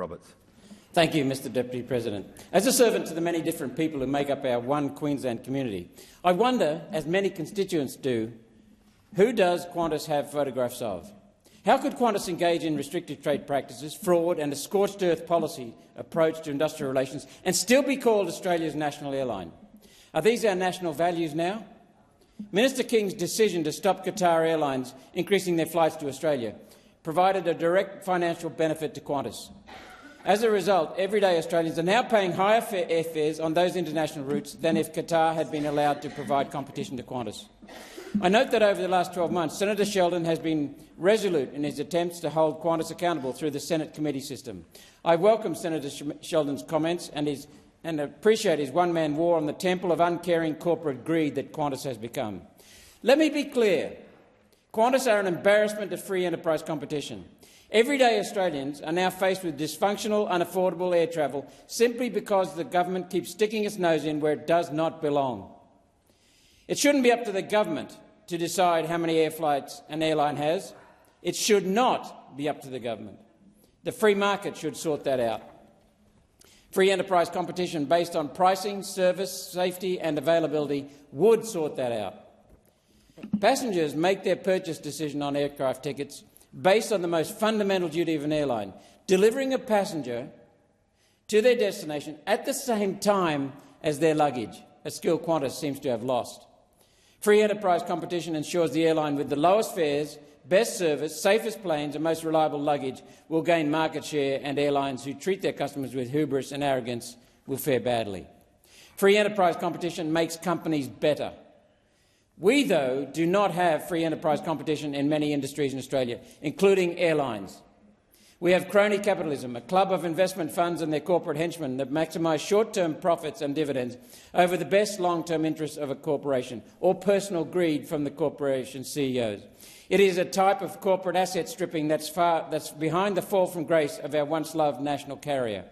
Roberts. Thank you, Mr Deputy President. As a servant to the many different people who make up our one Queensland community, I wonder, as many constituents do, who does Qantas have photographs of? How could Qantas engage in restrictive trade practices, fraud and a scorched earth policy approach to industrial relations and still be called Australia's national airline? Are these our national values now? Minister King's decision to stop Qatar Airways increasing their flights to Australia provided a direct financial benefit to Qantas. As a result, everyday Australians are now paying higher airfares on those international routes than if Qatar had been allowed to provide competition to Qantas. I note that over the last 12 months, Senator Sheldon has been resolute in his attempts to hold Qantas accountable through the Senate committee system. I welcome Senator Sheldon's comments and appreciate his one-man war on the temple of uncaring corporate greed that Qantas has become. Let me be clear. Qantas are an embarrassment to free enterprise competition. Everyday Australians are now faced with dysfunctional, unaffordable air travel simply because the government keeps sticking its nose in where it does not belong. It shouldn't be up to the government to decide how many air flights an airline has. It should not be up to the government. The free market should sort that out. Free enterprise competition based on pricing, service, safety and availability would sort that out. Passengers make their purchase decision on aircraft tickets based on the most fundamental duty of an airline, delivering a passenger to their destination at the same time as their luggage, a skill Qantas seems to have lost. Free enterprise competition ensures the airline with the lowest fares, best service, safest planes and most reliable luggage will gain market share, and airlines who treat their customers with hubris and arrogance will fare badly. Free enterprise competition makes companies better. We, though, do not have free enterprise competition in many industries in Australia, including airlines. We have crony capitalism, a club of investment funds and their corporate henchmen that maximise short-term profits and dividends over the best long-term interests of a corporation, or personal greed from the corporation CEOs. It is a type of corporate asset stripping that's behind the fall from grace of our once-loved national carrier.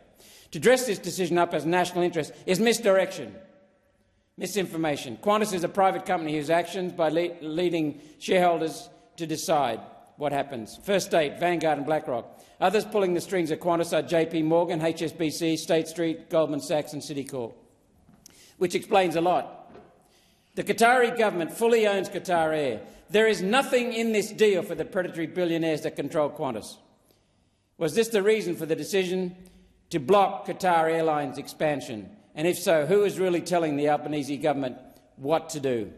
To dress this decision up as national interest is misdirection. Misinformation. Qantas is a private company whose actions by leading shareholders to decide what happens. First State, Vanguard and BlackRock. Others pulling the strings at Qantas are JP Morgan, HSBC, State Street, Goldman Sachs and Citicorp, which explains a lot. The Qatari government fully owns Qatar Air. There is nothing in this deal for the predatory billionaires that control Qantas. Was this the reason for the decision to block Qatar Airlines' expansion? And if so, who is really telling the Albanese government what to do?